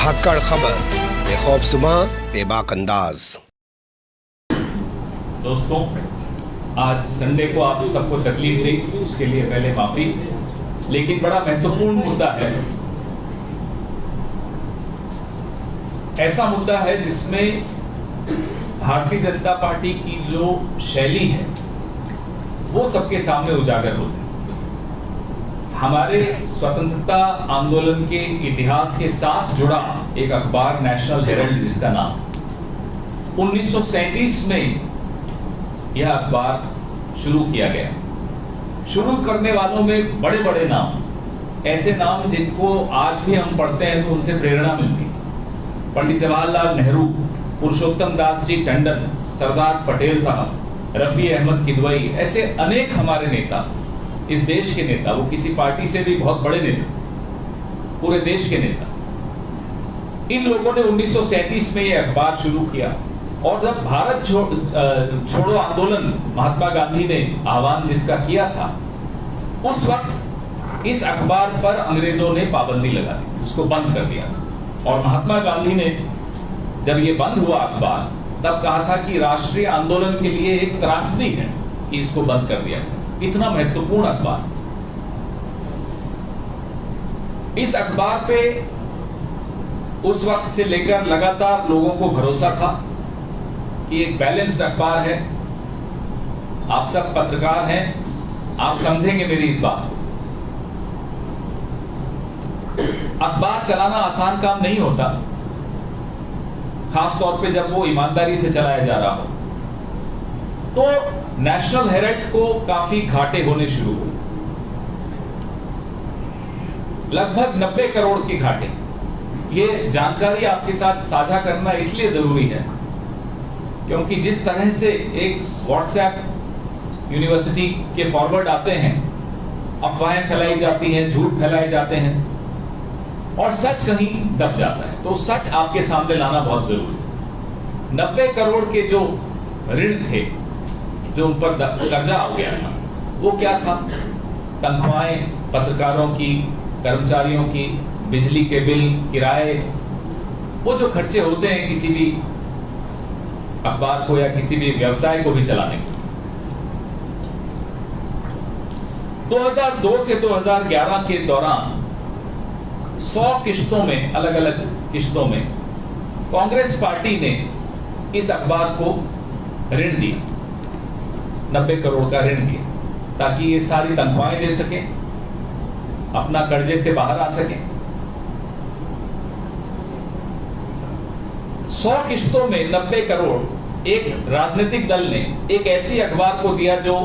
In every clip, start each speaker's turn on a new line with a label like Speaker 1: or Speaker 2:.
Speaker 1: धाकड़ खबर, बेखौफज़ुमा बेबाक अंदाज।
Speaker 2: दोस्तों, आज संडे को आप सबको तकलीफ दी, उसके लिए पहले माफी। लेकिन बड़ा महत्वपूर्ण मुद्दा है, ऐसा मुद्दा है जिसमें भारतीय जनता पार्टी की जो शैली है वो सबके सामने उजागर होती है। हमारे स्वतंत्रता आंदोलन के इतिहास के साथ जुड़ा एक अखबार नेशनल हेरल्ड, जिसका नाम 1937 में यह अखबार शुरू किया गया। शुरू करने वालों में बड़े बड़े नाम, ऐसे नाम जिनको आज भी हम पढ़ते हैं तो उनसे प्रेरणा मिलती है। पंडित जवाहरलाल नेहरू, पुरुषोत्तम दास जी टंडन, सरदार पटेल साहब, रफी अहमद किदवई, ऐसे अनेक हमारे नेता, इस देश के नेता, वो किसी पार्टी से भी बहुत बड़े नेता, पूरे देश के नेता, इन लोगों ने 1937 में यह अखबार शुरू किया। और जब भारत छोड़ो आंदोलन महात्मा गांधी ने आह्वान जिसका किया था, उस वक्त इस अखबार पर अंग्रेजों ने पाबंदी लगा दी, उसको बंद कर दिया। और महात्मा गांधी ने जब ये बंद हुआ अखबार, तब कहा था कि राष्ट्रीय आंदोलन के लिए एक त्रासदी है कि इसको बंद कर दिया। इतना महत्वपूर्ण अखबार, इस अखबार पे उस वक्त से लेकर लगातार लोगों को भरोसा था कि एक बैलेंस्ड अखबार है। आप सब पत्रकार हैं, आप समझेंगे मेरी इस बात को। अखबार चलाना आसान काम नहीं होता, खास तौर पे जब वो ईमानदारी से चलाया जा रहा हो। तो नेशनल हेरल्ड को काफी घाटे होने शुरू हुए, लगभग 90 करोड़ के घाटे। ये जानकारी आपके साथ साझा करना इसलिए जरूरी है क्योंकि जिस तरह से एक व्हाट्सएप यूनिवर्सिटी के फॉरवर्ड आते हैं, अफवाहें फैलाई जाती हैं, झूठ फैलाए जाते हैं और सच कहीं दब जाता है, तो सच आपके सामने लाना बहुत जरूरी है। 90 करोड़ के जो ऋण थे, जो उन पर कर्जा हो गया था, वो क्या था? तनख्वाहें पत्रकारों की, कर्मचारियों की, बिजली के बिल, किराए, वो जो खर्चे होते हैं किसी भी अखबार को या किसी भी व्यवसाय को भी चलाने के लिए। 2002 से 2011 के दौरान 100 किश्तों में, अलग अलग किश्तों में, कांग्रेस पार्टी ने इस अखबार को ऋण दिया, 90 करोड़ का ऋण दिया, ताकि ये सारी तनख्वाहें दे सकें, अपना कर्जे से बाहर आ सकें। 100 किश्तों में 90 करोड़ एक राजनीतिक दल ने एक ऐसी अखबार को दिया जो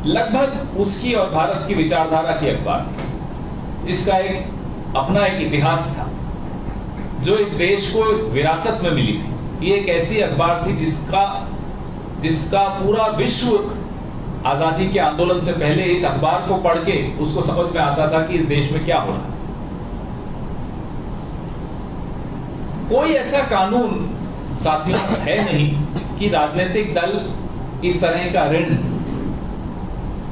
Speaker 2: लगभग उसकी और भारत की विचारधारा की अखबार थी, जिसका एक अपना एक इतिहास था, जो इस देश को विरासत में मिली थी। ये एक ऐसी अखबार थी जिसका पूरा विश्व आजादी के आंदोलन से पहले इस अखबार को पढ़ के उसको समझ में आता था कि इस देश में क्या हो रहा है। कोई ऐसा कानून साथियों है नहीं कि राजनीतिक दल इस तरह का ऋण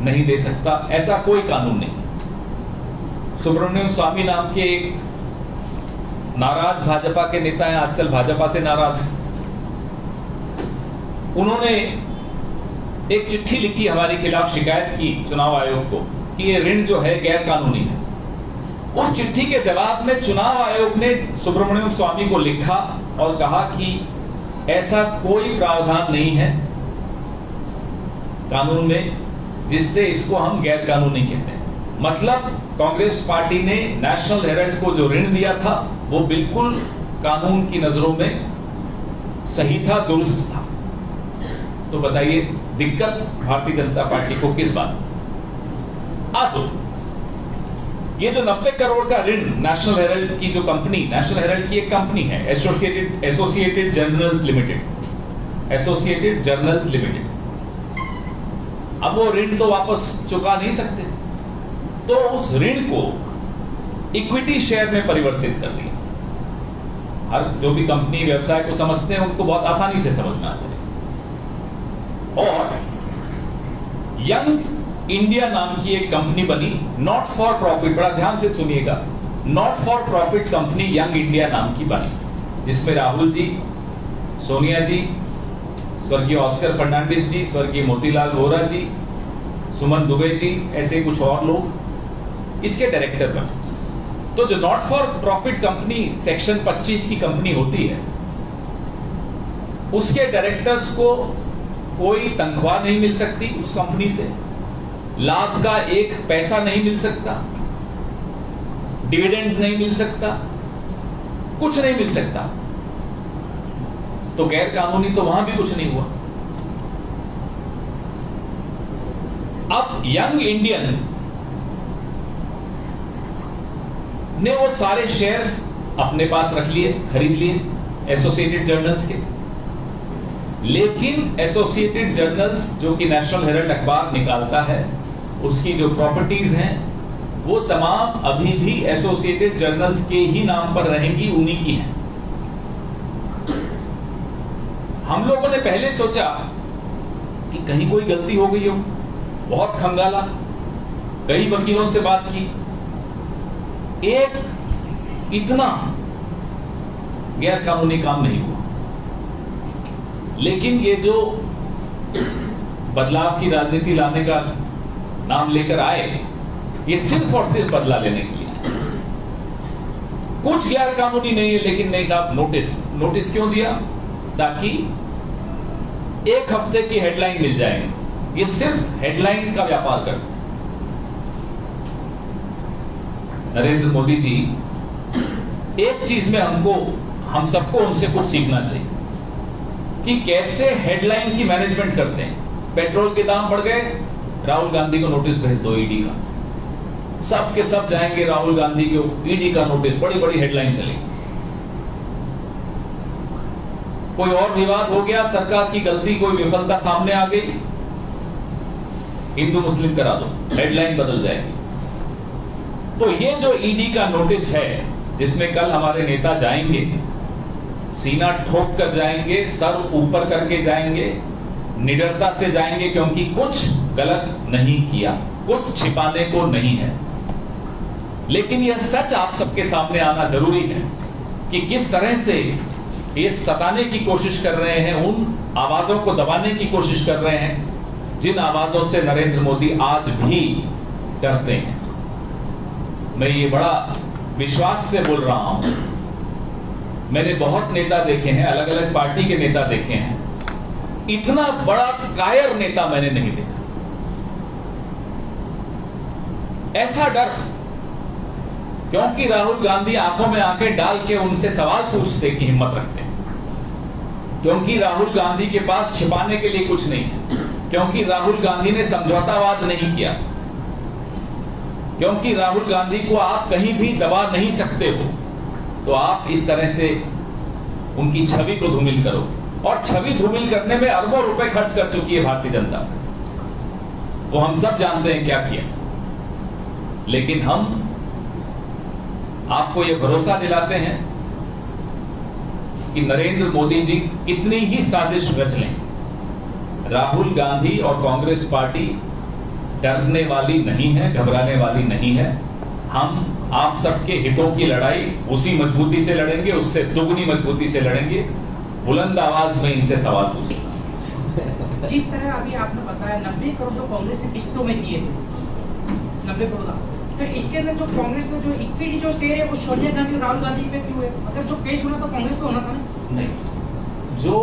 Speaker 2: नहीं दे सकता, ऐसा कोई कानून नहीं। सुब्रमण्यम स्वामी नाम के एक नाराज भाजपा के नेता हैं, आजकल भाजपा से नाराज हैं। उन्होंने एक चिट्ठी लिखी, हमारे खिलाफ शिकायत की चुनाव आयोग को कि ये ऋण जो है गैर कानूनी है। उस चिट्ठी के जवाब में चुनाव आयोग ने सुब्रमण्यम स्वामी को लिखा और कहा कि ऐसा कोई प्रावधान नहीं है कानून में जिससे इसको हम गैर कानूनी कहते हैं। मतलब कांग्रेस पार्टी ने नेशनल हेरल्ड को जो ऋण दिया था वो बिल्कुल कानून की नजरों में सही था, दुरुस्त था। तो बताइए दिक्कत भारतीय जनता पार्टी को किस बात? अब ये जो 90 करोड़ का ऋण नेशनल हेरल्ड की जो कंपनी, नेशनल हेरल्ड की एक कंपनी है, associated journals limited, associated journals limited, अब वो ऋण तो वापस चुका नहीं सकते, तो उस ऋण को इक्विटी शेयर में परिवर्तित कर दिया। हर जो भी कंपनी व्यवसाय को समझते हैं उनको बहुत आसानी से समझ में आता है। और यंग इंडिया नाम की एक कंपनी बनी, नॉट फॉर प्रॉफिट, बड़ा ध्यान से सुनिएगा, not for profit company young India नाम की बनी, जिसमें राहुल जी, सोनिया जी, स्वर्गीय ऑस्कर फर्नांडिस जी, स्वर्गीय मोतीलाल वोरा जी, सुमन दुबे जी, ऐसे कुछ और लोग इसके डायरेक्टर बने। तो जो not for profit company section 25 की कंपनी होती है, उसके डायरेक्टर्स को कोई तनख्वाह नहीं मिल सकती उस कंपनी से, लाभ का एक पैसा नहीं मिल सकता, डिविडेंड नहीं मिल सकता, कुछ नहीं मिल सकता। तो गैर कानूनी तो वहां भी कुछ नहीं हुआ। अब यंग इंडियन ने वो सारे शेयर्स अपने पास रख लिए, खरीद लिए एसोसिएटेड जर्नल्स के। लेकिन एसोसिएटेड जर्नल्स जो कि नेशनल हेराल्ड अखबार निकालता है, उसकी जो प्रॉपर्टीज हैं वो तमाम अभी भी एसोसिएटेड जर्नल्स के ही नाम पर रहेंगी, उन्हीं की हैं। हम लोगों ने पहले सोचा कि कहीं कोई गलती हो गई हो, बहुत खंगाला, कई वकीलों से बात की, एक इतना गैर कानूनी काम नहीं हुआ। लेकिन ये जो बदलाव की राजनीति लाने का नाम लेकर आए, ये सिर्फ और सिर्फ बदला लेने के लिए कुछ गैर कानूनी नहीं है। लेकिन नहीं साहब, नोटिस क्यों दिया? ताकि एक हफ्ते की हेडलाइन मिल जाएगी। ये सिर्फ हेडलाइन का व्यापार कर। नरेंद्र मोदी जी, एक चीज में हम सबको उनसे कुछ सीखना चाहिए कि कैसे हेडलाइन की मैनेजमेंट करते हैं। पेट्रोल के दाम बढ़ गए, राहुल गांधी को नोटिस भेज दो ईडी का, सब के सब जाएंगे राहुल गांधी को ईडी का नोटिस, बड़ी बड़ी हेडलाइन चलेगी। कोई और विवाद हो गया, सरकार की गलती, कोई विफलता सामने आ गई, हिंदू मुस्लिम करा दो, हेडलाइन बदल जाएगी। तो ये जो ईडी का नोटिस है, जिसमें कल हमारे नेता जाएंगे, सीना ठोक कर जाएंगे, सर ऊपर करके जाएंगे, निडरता से जाएंगे, क्योंकि कुछ गलत नहीं किया, कुछ छिपाने को नहीं है। लेकिन यह सच आप सबके सामने आना जरूरी है कि किस तरह से ये सताने की कोशिश कर रहे हैं, उन आवाजों को दबाने की कोशिश कर रहे हैं जिन आवाजों से नरेंद्र मोदी आज भी डरते हैं। मैं ये बड़ा विश्वास से बोल रहा हूं। मैंने बहुत नेता देखे हैं, अलग अलग पार्टी के नेता देखे हैं, इतना बड़ा कायर नेता मैंने नहीं देखा। ऐसा डर, क्योंकि राहुल गांधी आंखों में आंखें डाल के उनसे सवाल पूछने की हिम्मत रखते हैं, क्योंकि राहुल गांधी के पास छिपाने के लिए कुछ नहीं है, क्योंकि राहुल गांधी ने समझौतावाद नहीं किया, क्योंकि राहुल गांधी को आप कहीं भी दबा नहीं सकते हो। तो आप इस तरह से उनकी छवि को धूमिल करो, और छवि धूमिल करने में अरबों रुपए खर्च कर चुकी है भारतीय जनता। वो हम सब जानते हैं क्या किया। लेकिन हम आपको यह भरोसा दिलाते हैं कि नरेंद्र मोदी जी कितनी ही साजिश रच लें, राहुल गांधी और कांग्रेस पार्टी डरने वाली नहीं है, घबराने वाली नहीं है। हम आप सबके हितों की लड़ाई उसी मजबूती से लड़ेंगे, उससे दुगनी मजबूती से लड़ेंगे। बुलंद आवाज में इनसे सवाल पूछेंगे।
Speaker 3: जिस तरह अभी आपने बताया 90 करोड़ तो कांग्रेस ने किस्तों में दिए थे, 90 करोड़, तो इसके अंदर जो कांग्रेस में जो इक्विटी जो शेयर है वो सोनिया गांधी और राहुल गांधी पे क्यों है? अगर जो केस होना तो कांग्रेस पे होना था ना?
Speaker 2: नहीं, जो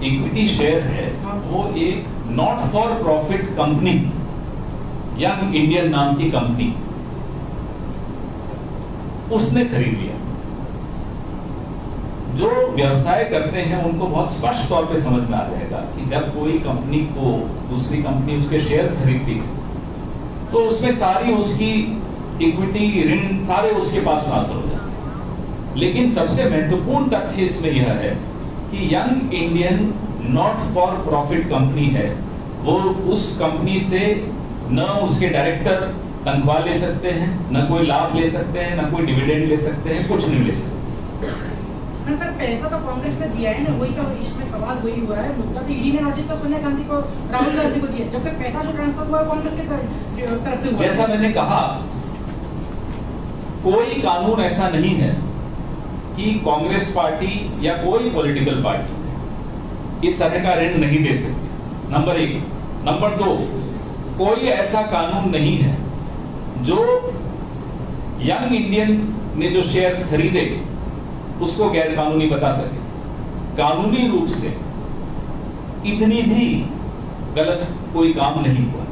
Speaker 2: इक्विटी शेयर है वो एक not for profit company, young Indian नाम की कंपनी, उसने खरीद लिया। जो व्यवसाय करते हैं उनको बहुत स्पष्ट तौर पे समझ में आ जाएगा कि जब कोई कंपनी को दूसरी कंपनी उसके शेयर्स खरीदती है तो उसमें सारी उसकी इक्विटी, ऋण सारे उसके पास ट्रांसफर हो जाते हैं। लेकिन सबसे महत्वपूर्ण तथ्य इसमें यह है कि young Indian not for profit company है। वो उस कंपनी से न उसके डायरेक्टर तनख्वाह ले सकते हैं, न कोई लाभ ले सकते हैं, न कोई डिविडेंड ले सकते हैं, कुछ नहीं ले सकते।
Speaker 3: सर, पैसा तो कांग्रेस ने दिया है ना, वही तो इसमें सवाल वही हो रहा है। मुद्दा तो ईडी ने नोटिस तो सोनिया गांधी को, राहुल गांधी को दिया, जबकि पैसा जो ट्रांसफर हुआ कांग्रेस के तरफ से हुआ।
Speaker 2: जैसा मैंने कहा कोई कानून ऐसा नहीं है कि कांग्रेस पार्टी या कोई पॉलिटिकल पार्टी इस तरह का ऋण नहीं दे सकती, नंबर 1। नंबर 2, कोई ऐसा कानून नहीं है जो यंग इंडियन ने जो शेयर्स खरीदे उसको गैर कानूनी बता सके। कानूनी रूप से इतनी भी गलत कोई काम नहीं हुआ।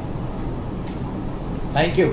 Speaker 4: Thank you.